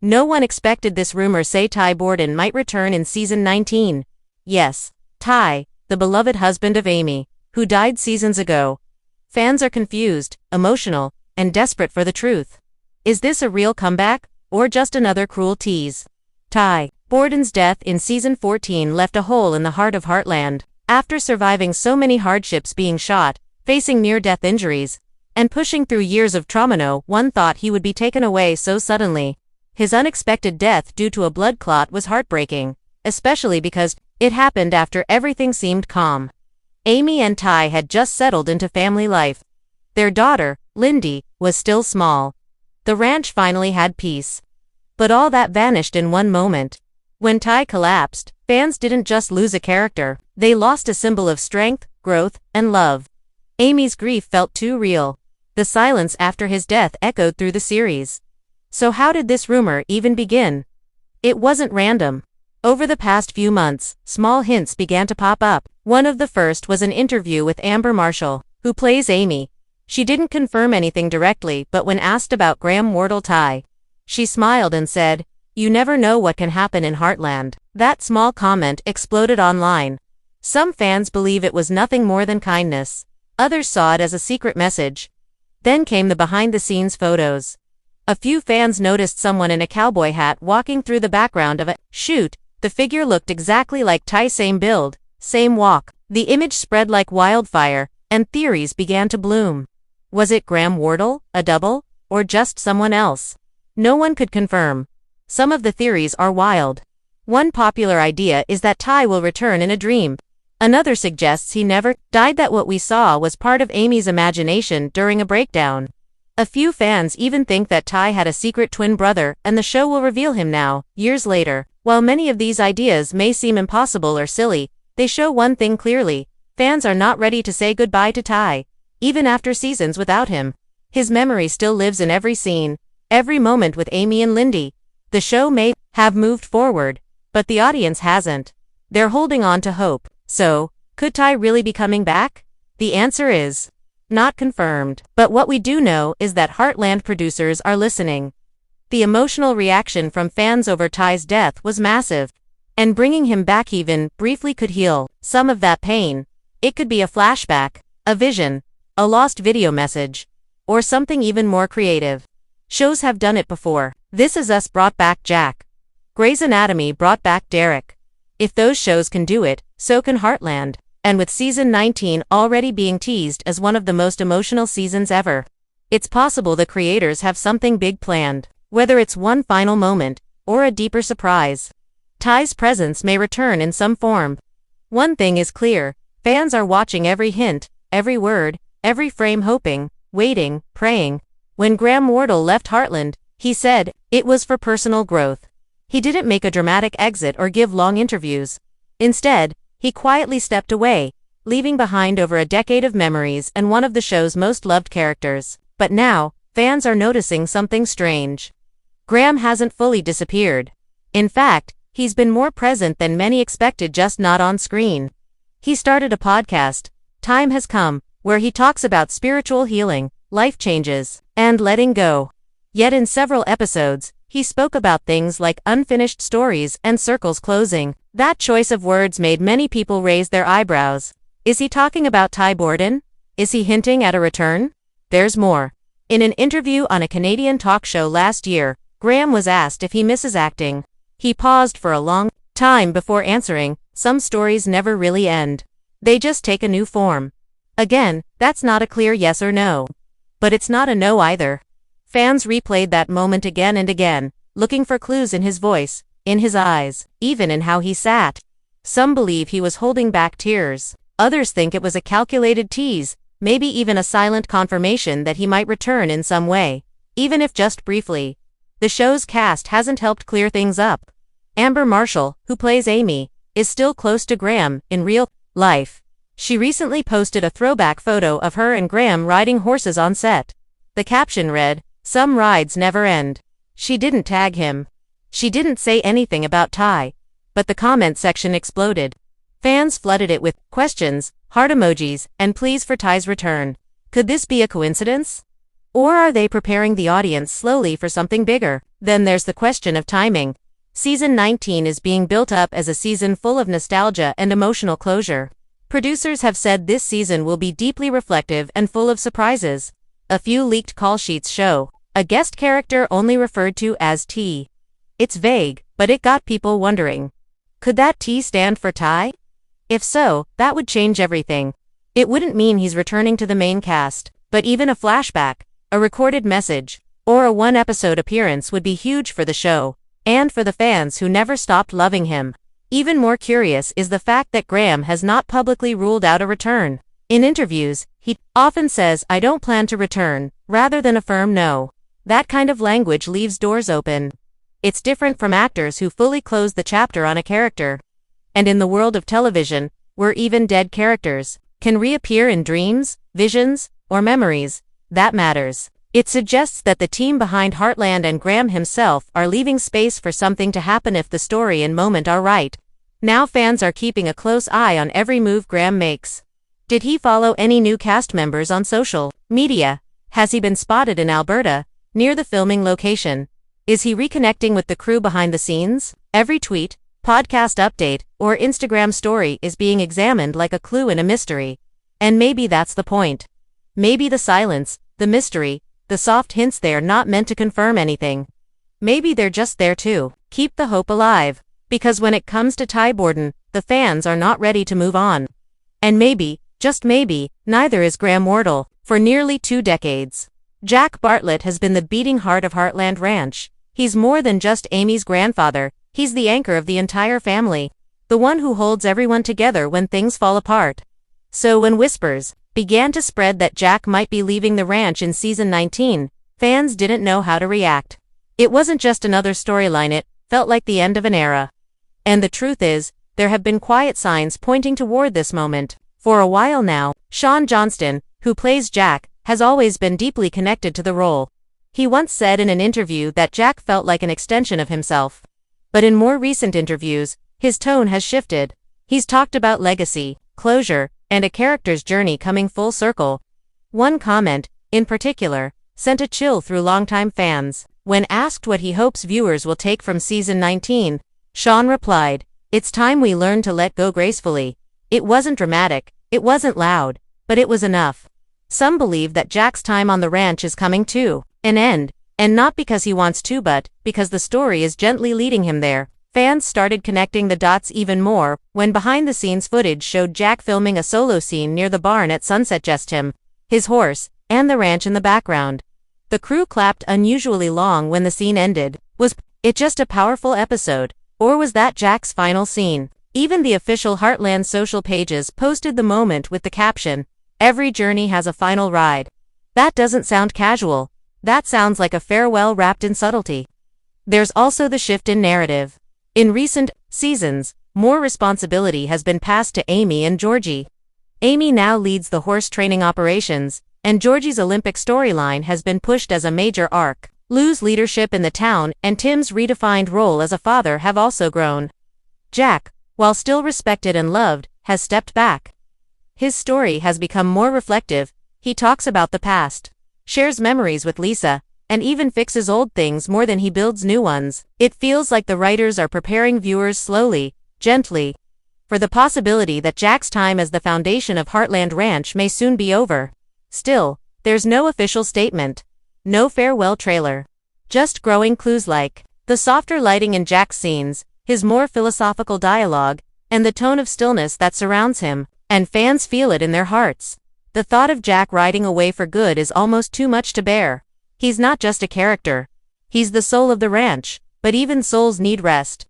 No one expected this rumor say Ty Borden might return in season 19. Yes, Ty, the beloved husband of Amy, who died seasons ago. Fans are confused, emotional, and desperate for the truth. Is this a real comeback, or just another cruel tease? Ty Borden's death in season 14 left a hole in the heart of Heartland. After surviving so many hardships, being shot, facing near-death injuries, and pushing through years of trauma, no one thought he would be taken away so suddenly. His unexpected death due to a blood clot was heartbreaking, especially because it happened after everything seemed calm. Amy and Ty had just settled into family life. Their daughter, Lindy, was still small. The ranch finally had peace. But all that vanished in one moment. When Ty collapsed, fans didn't just lose a character, they lost a symbol of strength, growth, and love. Amy's grief felt too real. The silence after his death echoed through the series. So how did this rumor even begin? It wasn't random. Over the past few months, small hints began to pop up. One of the first was an interview with Amber Marshall, who plays Amy. She didn't confirm anything directly, but when asked about Graham Wardle Ty, she smiled and said, "You never know what can happen in Heartland." That small comment exploded online. Some fans believe it was nothing more than kindness. Others saw it as a secret message. Then came the behind-the-scenes photos. A few fans noticed someone in a cowboy hat walking through the background of a shoot. The figure looked exactly like Ty, same build, same walk. The image spread like wildfire, and theories began to bloom. Was it Graham Wardle, a double, or just someone else? No one could confirm. Some of the theories are wild. One popular idea is that Ty will return in a dream. Another suggests he never died, that what we saw was part of Amy's imagination during a breakdown. A few fans even think that Ty had a secret twin brother and the show will reveal him now, years later. While many of these ideas may seem impossible or silly, they show one thing clearly: fans are not ready to say goodbye to Ty. Even after seasons without him, his memory still lives in every scene, every moment with Amy and Lindy. The show may have moved forward, but the audience hasn't. They're holding on to hope. So, could Ty really be coming back? The answer is not confirmed. But what we do know is that Heartland producers are listening. The emotional reaction from fans over Ty's death was massive, and bringing him back even briefly could heal some of that pain. It could be a flashback, a vision, a lost video message, or something even more creative. Shows have done it before. This Is Us brought back Jack. Grey's Anatomy brought back Derek. If those shows can do it, so can Heartland. And with season 19 already being teased as one of the most emotional seasons ever, it's possible the creators have something big planned. Whether it's one final moment, or a deeper surprise, Ty's presence may return in some form. One thing is clear: fans are watching every hint, every word, every frame, hoping, waiting, praying. When Graham Wardle left Heartland, he said it was for personal growth. He didn't make a dramatic exit or give long interviews. Instead, he quietly stepped away, leaving behind over a decade of memories and one of the show's most loved characters. But now, fans are noticing something strange. Graham hasn't fully disappeared. In fact, he's been more present than many expected, just not on screen. He started a podcast, Time Has Come, where he talks about spiritual healing, life changes, and letting go. Yet in several episodes, he spoke about things like unfinished stories and circles closing. That choice of words made many people raise their eyebrows. Is he talking about Ty Borden? Is he hinting at a return? There's more. In an interview on a Canadian talk show last year, Graham was asked if he misses acting. He paused for a long time before answering, "Some stories never really end. They just take a new form." Again, that's not a clear yes or no. But it's not a no either. Fans replayed that moment again and again, looking for clues in his voice, in his eyes, even in how he sat. Some believe he was holding back tears. Others think it was a calculated tease, maybe even a silent confirmation that he might return in some way, even if just briefly. The show's cast hasn't helped clear things up. Amber Marshall, who plays Amy, is still close to Graham in real life. She recently posted a throwback photo of her and Graham riding horses on set. The caption read, "Some rides never end." She didn't tag him. She didn't say anything about Ty, but the comment section exploded. Fans flooded it with questions, heart emojis, and pleas for Ty's return. Could this be a coincidence? Or are they preparing the audience slowly for something bigger? Then there's the question of timing. Season 19 is being built up as a season full of nostalgia and emotional closure. Producers have said this season will be deeply reflective and full of surprises. A few leaked call sheets show a guest character only referred to as T. It's vague, but it got people wondering. Could that T stand for Ty? If so, that would change everything. It wouldn't mean he's returning to the main cast, but even a flashback, a recorded message, or a one-episode appearance would be huge for the show, and for the fans who never stopped loving him. Even more curious is the fact that Graham has not publicly ruled out a return. In interviews, he often says, "I don't plan to return," rather than a firm no. That kind of language leaves doors open. It's different from actors who fully close the chapter on a character. And in the world of television, where even dead characters can reappear in dreams, visions, or memories, that matters. It suggests that the team behind Heartland and Graham himself are leaving space for something to happen if the story and moment are right. Now fans are keeping a close eye on every move Graham makes. Did he follow any new cast members on social media? Has he been spotted in Alberta, near the filming location? Is he reconnecting with the crew behind the scenes? Every tweet, podcast update, or Instagram story is being examined like a clue in a mystery. And maybe that's the point. Maybe the silence, the mystery, the soft hints they're not meant to confirm anything. Maybe they're just there to keep the hope alive. Because when it comes to Ty Borden, the fans are not ready to move on. And maybe, just maybe, neither is Graham Wardle. For nearly 2 decades, Jack Bartlett has been the beating heart of Heartland Ranch. He's more than just Amy's grandfather, he's the anchor of the entire family. The one who holds everyone together when things fall apart. So when whispers began to spread that Jack might be leaving the ranch in season 19, fans didn't know how to react. It wasn't just another storyline, it felt like the end of an era. And the truth is, there have been quiet signs pointing toward this moment. For a while now, Sean Johnston, who plays Jack, has always been deeply connected to the role. He once said in an interview that Jack felt like an extension of himself. But in more recent interviews, his tone has shifted. He's talked about legacy, closure, and a character's journey coming full circle. One comment, in particular, sent a chill through longtime fans. When asked what he hopes viewers will take from season 19, Sean replied, "It's time we learn to let go gracefully." It wasn't dramatic, it wasn't loud, but it was enough. Some believe that Jack's time on the ranch is coming to an end, and not because he wants to but because the story is gently leading him there. Fans started connecting the dots even more when behind-the-scenes footage showed Jack filming a solo scene near the barn at sunset, just him, his horse, and the ranch in the background. The crew clapped unusually long when the scene ended. Was it just a powerful episode, or was that Jack's final scene? Even the official Heartland social pages posted the moment with the caption, "Every journey has a final ride." That doesn't sound casual. That sounds like a farewell wrapped in subtlety. There's also the shift in narrative. In recent seasons, more responsibility has been passed to Amy and Georgie. Amy now leads the horse training operations, and Georgie's Olympic storyline has been pushed as a major arc. Lou's leadership in the town and Tim's redefined role as a father have also grown. Jack, while still respected and loved, has stepped back. His story has become more reflective. He talks about the past, shares memories with Lisa, and even fixes old things more than he builds new ones. It feels like the writers are preparing viewers slowly, gently, for the possibility that Jack's time as the foundation of Heartland Ranch may soon be over. Still, there's no official statement, no farewell trailer, just growing clues like the softer lighting in Jack's scenes, his more philosophical dialogue, and the tone of stillness that surrounds him, and fans feel it in their hearts. The thought of Jack riding away for good is almost too much to bear. He's not just a character. He's the soul of the ranch, but even souls need rest.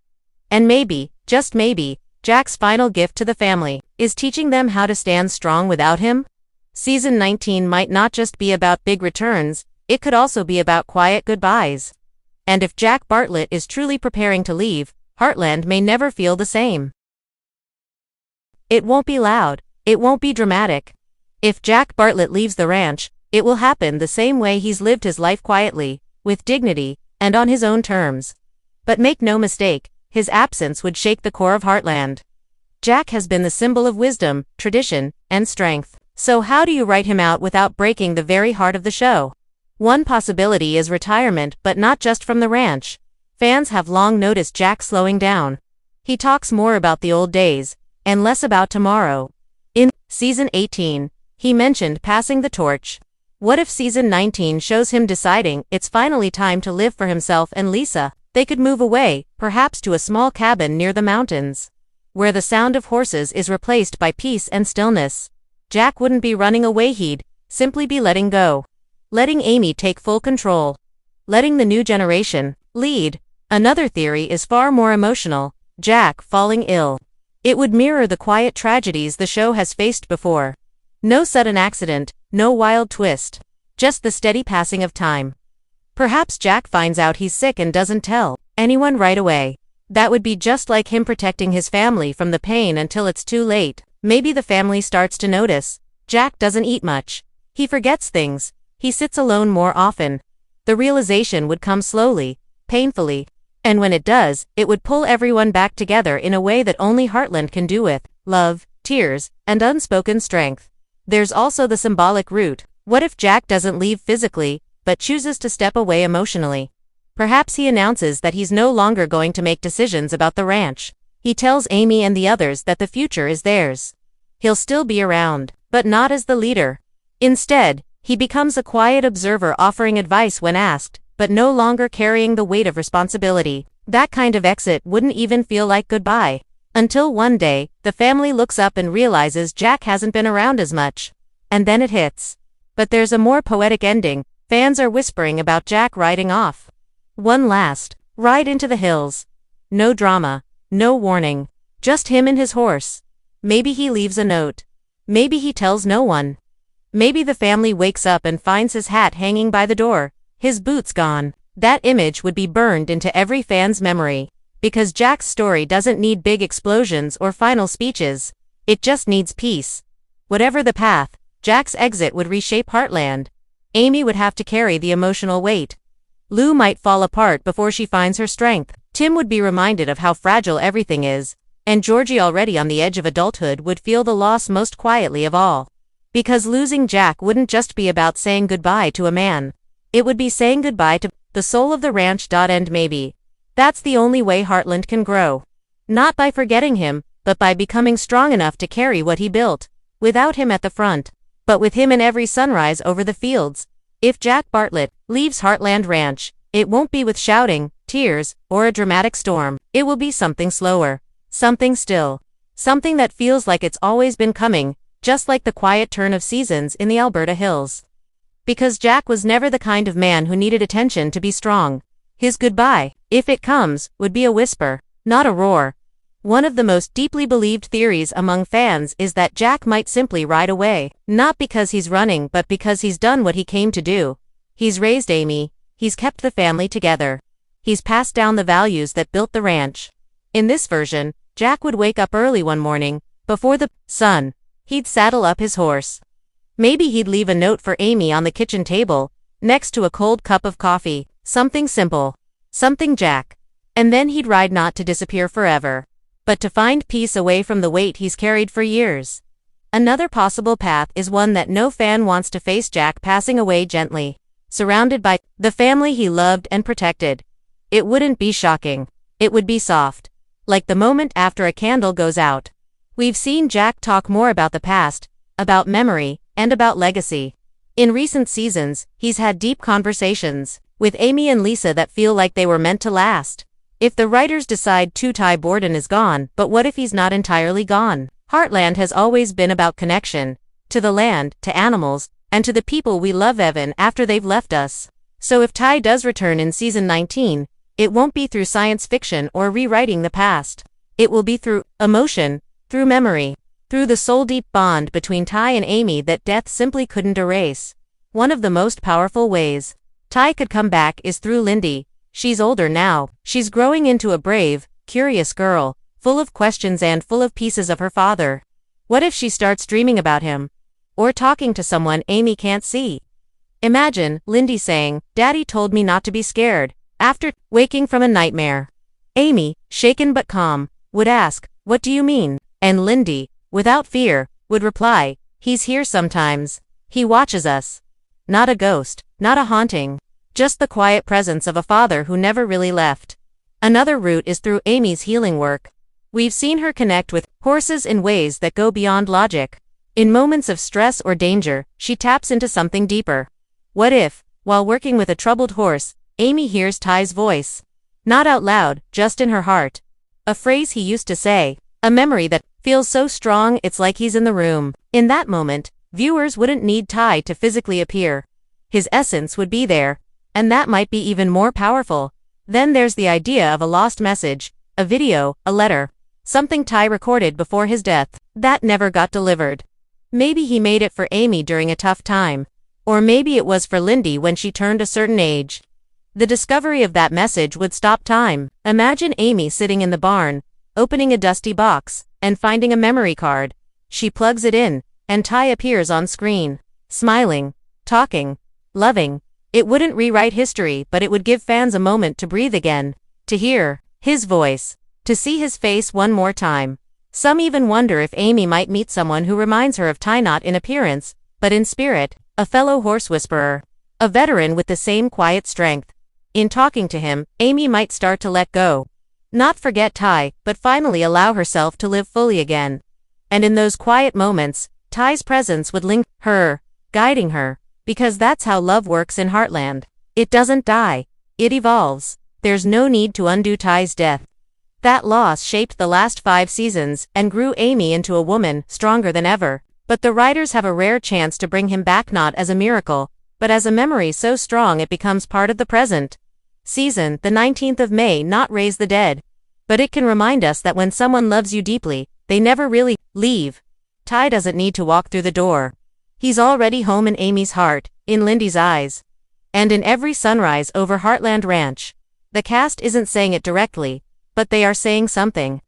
And maybe, just maybe, Jack's final gift to the family is teaching them how to stand strong without him. Season 19 might not just be about big returns, it could also be about quiet goodbyes. And if Jack Bartlett is truly preparing to leave, Heartland may never feel the same. It won't be loud, it won't be dramatic. If Jack Bartlett leaves the ranch, it will happen the same way he's lived his life, quietly, with dignity, and on his own terms. But make no mistake, his absence would shake the core of Heartland. Jack has been the symbol of wisdom, tradition, and strength. So how do you write him out without breaking the very heart of the show? One possibility is retirement, but not just from the ranch. Fans have long noticed Jack slowing down. He talks more about the old days, and less about tomorrow. In Season 18, he mentioned passing the torch. What if Season 19 shows him deciding it's finally time to live for himself and Lisa? They could move away, perhaps to a small cabin near the mountains, where the sound of horses is replaced by peace and stillness. Jack wouldn't be running away, he'd simply be letting go. Letting Amy take full control. Letting the new generation lead. Another theory is far more emotional: Jack falling ill. It would mirror the quiet tragedies the show has faced before. No sudden accident, no wild twist. Just the steady passing of time. Perhaps Jack finds out he's sick and doesn't tell anyone right away. That would be just like him protecting his family from the pain until it's too late. Maybe the family starts to notice. Jack doesn't eat much. He forgets things. He sits alone more often. The realization would come slowly, painfully. And when it does, it would pull everyone back together in a way that only Heartland can do, with love, tears, and unspoken strength. There's also the symbolic root. What if Jack doesn't leave physically, but chooses to step away emotionally? Perhaps he announces that he's no longer going to make decisions about the ranch. He tells Amy and the others that the future is theirs. He'll still be around, but not as the leader. Instead, he becomes a quiet observer, offering advice when asked, but no longer carrying the weight of responsibility. That kind of exit wouldn't even feel like goodbye. Until one day, the family looks up and realizes Jack hasn't been around as much. And then it hits. But there's a more poetic ending. Fans are whispering about Jack riding off. One last ride into the hills. No drama, no warning. Just him and his horse. Maybe he leaves a note. Maybe he tells no one. Maybe the family wakes up and finds his hat hanging by the door. His boots gone. That image would be burned into every fan's memory. Because Jack's story doesn't need big explosions or final speeches. It just needs peace. Whatever the path, Jack's exit would reshape Heartland. Amy would have to carry the emotional weight. Lou might fall apart before she finds her strength. Tim would be reminded of how fragile everything is. And Georgie, already on the edge of adulthood, would feel the loss most quietly of all. Because losing Jack wouldn't just be about saying goodbye to a man. It would be saying goodbye to the soul of the ranch. And maybe that's the only way Heartland can grow. Not by forgetting him, but by becoming strong enough to carry what he built. Without him at the front, but with him in every sunrise over the fields. If Jack Bartlett leaves Heartland Ranch, it won't be with shouting, tears, or a dramatic storm. It will be something slower. Something still. Something that feels like it's always been coming, just like the quiet turn of seasons in the Alberta hills. Because Jack was never the kind of man who needed attention to be strong. His goodbye, if it comes, would be a whisper, not a roar. One of the most deeply believed theories among fans is that Jack might simply ride away. Not because he's running, but because he's done what he came to do. He's raised Amy. He's kept the family together. He's passed down the values that built the ranch. In this version, Jack would wake up early one morning, before the sun. He'd saddle up his horse. Maybe he'd leave a note for Amy on the kitchen table, next to a cold cup of coffee. Something simple. Something Jack. And then he'd ride, not to disappear forever, but to find peace away from the weight he's carried for years. Another possible path is one that no fan wants to face: Jack passing away gently, surrounded by the family he loved and protected. It wouldn't be shocking. It would be soft. Like the moment after a candle goes out. We've seen Jack talk more about the past, about memory, and about legacy. In recent seasons, he's had deep conversations with Amy and Lisa that feel like they were meant to last. If the writers decide Ty Borden is gone, but what if he's not entirely gone? Heartland has always been about connection. To the land, to animals, and to the people we love even after they've left us. So if Ty does return in Season 19, it won't be through science fiction or rewriting the past. It will be through emotion, through memory, through the soul-deep bond between Ty and Amy that death simply couldn't erase. One of the most powerful ways Ty could come back is through Lindy. She's older now. She's growing into a brave, curious girl, full of questions and full of pieces of her father. What if she starts dreaming about him? Or talking to someone Amy can't see? Imagine Lindy saying, "Daddy told me not to be scared," after waking from a nightmare. Amy, shaken but calm, would ask, "What do you mean?" And Lindy, without fear, would reply, "He's here sometimes. He watches us." not a ghost, not a haunting. Just the quiet presence of a father who never really left. Another route is through Amy's healing work. We've seen her connect with horses in ways that go beyond logic. In moments of stress or danger, she taps into something deeper. What if, while working with a troubled horse, Amy hears Ty's voice? Not out loud, just in her heart. A phrase he used to say, a memory that feels so strong it's like he's in the room. In that moment, viewers wouldn't need Ty to physically appear. His essence would be there, and that might be even more powerful. Then there's the idea of a lost message, a video, a letter, something Ty recorded before his death, that never got delivered. Maybe he made it for Amy during a tough time. Or maybe it was for Lindy when she turned a certain age. The discovery of that message would stop time. Imagine Amy sitting in the barn, opening a dusty box, and finding a memory card. She plugs it in, and Ty appears on screen, smiling, talking, loving. It wouldn't rewrite history, but it would give fans a moment to breathe again, to hear his voice, to see his face one more time. Some even wonder if Amy might meet someone who reminds her of Ty, not in appearance, but in spirit, a fellow horse whisperer, a veteran with the same quiet strength. In talking to him, Amy might start to let go. Not forget Ty, but finally allow herself to live fully again. And in those quiet moments, Ty's presence would linger her, guiding her, because that's how love works in Heartland. It doesn't die. It evolves. There's no need to undo Ty's death. That loss shaped the last 5 seasons and grew Amy into a woman stronger than ever. But the writers have a rare chance to bring him back, not as a miracle, but as a memory so strong it becomes part of the present. Season, the 19th of May, not raise the dead. But it can remind us that when someone loves you deeply, they never really leave. Ty doesn't need to walk through the door. He's already home in Amy's heart, in Lindy's eyes, and in every sunrise over Heartland Ranch. The cast isn't saying it directly, but they are saying something.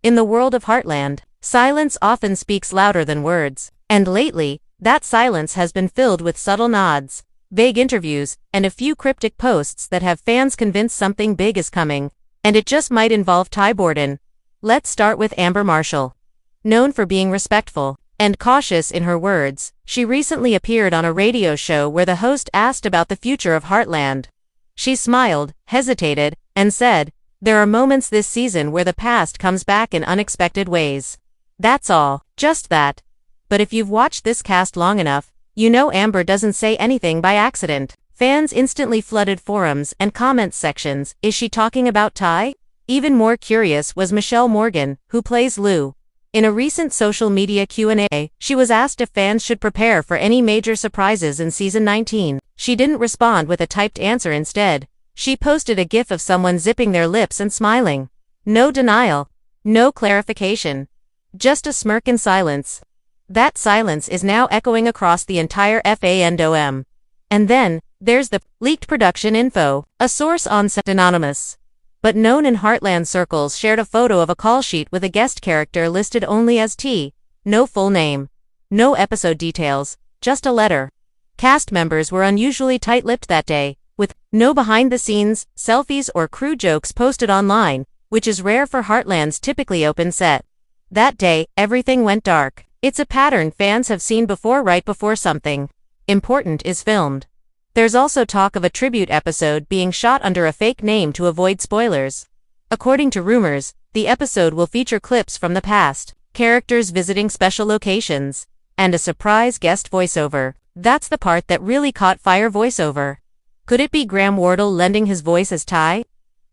In the world of Heartland, silence often speaks louder than words, and lately, that silence has been filled with subtle nods, vague interviews, and a few cryptic posts that have fans convinced something big is coming, and it just might involve Ty Borden. Let's start with Amber Marshall. Known for being respectful and cautious in her words, she recently appeared on a radio show where the host asked about the future of Heartland. She smiled, hesitated, and said, "There are moments this season where the past comes back in unexpected ways. That's all, just that." But if you've watched this cast long enough, you know Amber doesn't say anything by accident. Fans instantly flooded forums and comments sections. Is she talking about Ty? Even more curious was Michelle Morgan, who plays Lou. In a recent social media Q&A, she was asked if fans should prepare for any major surprises in season 19. She didn't respond with a typed answer. Instead, she posted a gif of someone zipping their lips and smiling. No denial, no clarification, just a smirk in silence. That silence is now echoing across the entire fandom. And then, there's the leaked production info. A source on set, anonymous, but known in Heartland circles, shared a photo of a call sheet with a guest character listed only as T. No full name, no episode details, just a letter. Cast members were unusually tight-lipped that day, with no behind-the-scenes, selfies or crew jokes posted online, which is rare for Heartland's typically open set. That day, everything went dark. It's a pattern fans have seen before, right before something important is filmed. There's also talk of a tribute episode being shot under a fake name to avoid spoilers. According to rumors, the episode will feature clips from the past, characters visiting special locations, and a surprise guest voiceover. That's the part that really caught fire. Voiceover. Could it be Graham Wardle lending his voice as Ty?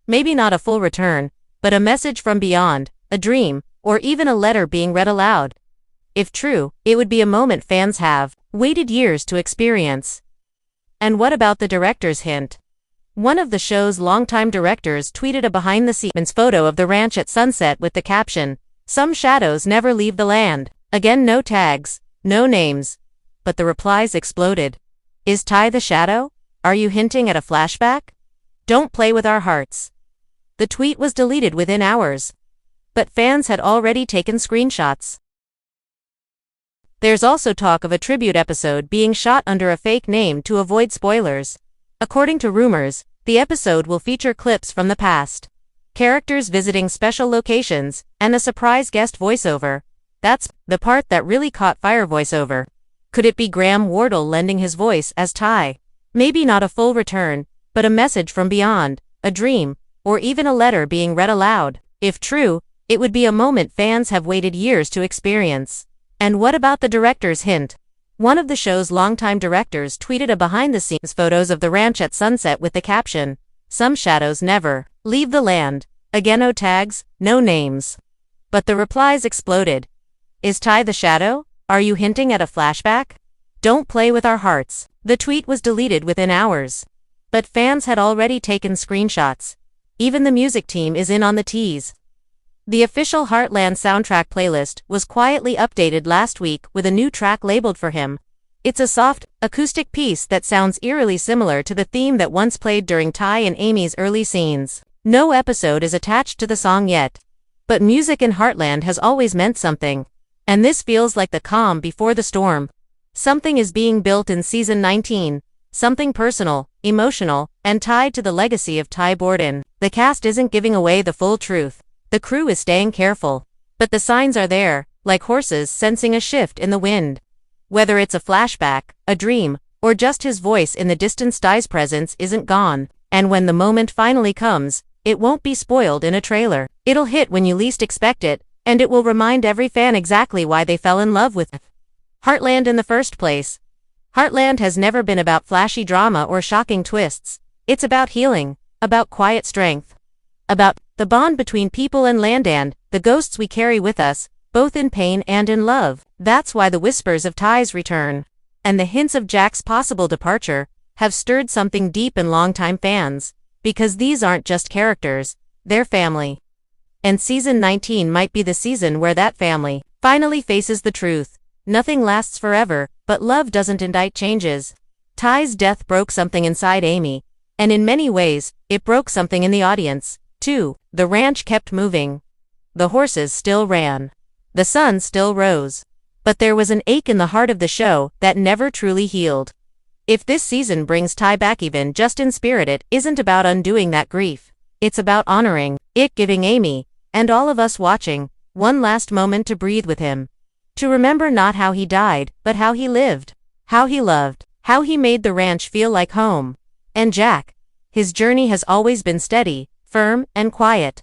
Maybe not a full return, but a message from beyond, a dream, or even a letter being read aloud. If true, it would be a moment fans have waited years to experience. And what about the director's hint? One of the show's longtime directors tweeted a behind-the-scenes photo of the ranch at sunset with the caption, "Some shadows never leave the land." Again, no tags, no names. But the replies exploded. Is Ty the shadow? Are you hinting at a flashback? Don't play with our hearts. The tweet was deleted within hours. But fans had already taken screenshots. There's also talk of a tribute episode being shot under a fake name to avoid spoilers. According to rumors, the episode will feature clips from the past, characters visiting special locations, and a surprise guest voiceover. That's the part that really caught fire. Voiceover. Could it be Graham Wardle lending his voice as Ty? Maybe not a full return, but a message from beyond, a dream, or even a letter being read aloud. If true, it would be a moment fans have waited years to experience. And what about the director's hint? One of the show's longtime directors tweeted a behind-the-scenes photos of the ranch at sunset with the caption, "Some shadows never leave the land." Again, no tags, no names. But the replies exploded. Is Ty the shadow? Are you hinting at a flashback? Don't play with our hearts. The tweet was deleted within hours. But fans had already taken screenshots. Even the music team is in on the tease. The official Heartland soundtrack playlist was quietly updated last week with a new track labeled for him. It's a soft, acoustic piece that sounds eerily similar to the theme that once played during Ty and Amy's early scenes. No episode is attached to the song yet. But music in Heartland has always meant something. And this feels like the calm before the storm. Something is being built in season 19. Something personal, emotional, and tied to the legacy of Ty Borden. The cast isn't giving away the full truth. The crew is staying careful. But the signs are there, like horses sensing a shift in the wind. Whether it's a flashback, a dream, or just his voice in the distance, Ty's presence isn't gone. And when the moment finally comes, it won't be spoiled in a trailer. It'll hit when you least expect it, and it will remind every fan exactly why they fell in love with Heartland in the first place. Heartland has never been about flashy drama or shocking twists. It's about healing, about quiet strength, about the bond between people and land and the ghosts we carry with us, both in pain and in love. That's why the whispers of Ty's return and the hints of Jack's possible departure have stirred something deep in longtime fans, because these aren't just characters, they're family. And season 19 might be the season where that family finally faces the truth. Nothing lasts forever, but love doesn't indict changes. Ty's death broke something inside Amy, and in many ways, it broke something in the audience, too. The ranch kept moving. The horses still ran. The sun still rose. But there was an ache in the heart of the show that never truly healed. If this season brings Ty back even just in spirit, it isn't about undoing that grief. It's about honoring it, giving Amy, and all of us watching, one last moment to breathe with him. To remember not how he died, but how he lived, how he loved, how he made the ranch feel like home. And Jack, his journey has always been steady, firm, and quiet.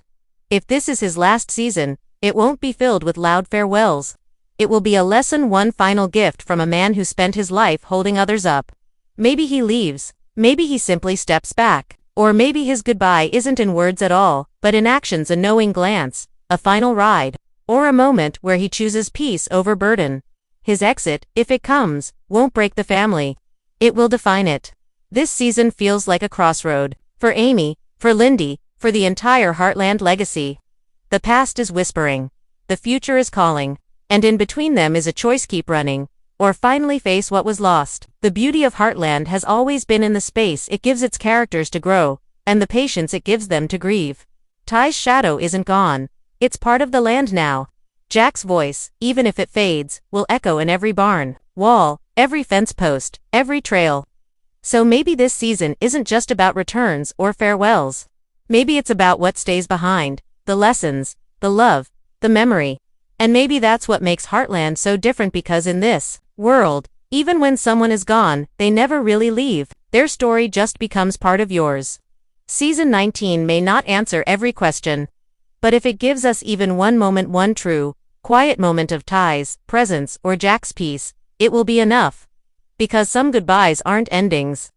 If this is his last season, it won't be filled with loud farewells. It will be a lesson, one final gift from a man who spent his life holding others up. Maybe he leaves, maybe he simply steps back, or maybe his goodbye isn't in words at all, but in actions, a knowing glance, a final ride, or a moment where he chooses peace over burden. His exit, if it comes, won't break the family. It will define it. This season feels like a crossroad. For Amy, for Lindy, for the entire Heartland legacy. The past is whispering. The future is calling. And in between them is a choice: keep running, or finally face what was lost. The beauty of Heartland has always been in the space it gives its characters to grow, and the patience it gives them to grieve. Ty's shadow isn't gone. It's part of the land now. Jack's voice, even if it fades, will echo in every barn, wall, every fence post, every trail. So maybe this season isn't just about returns or farewells. Maybe it's about what stays behind, the lessons, the love, the memory. And maybe that's what makes Heartland so different, because in this world, even when someone is gone, they never really leave. Their story just becomes part of yours. Season 19 may not answer every question, but if it gives us even one moment, one true, quiet moment of Ty's presence or Jack's peace, it will be enough. Because some goodbyes aren't endings.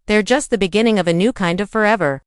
They're just the beginning of a new kind of forever.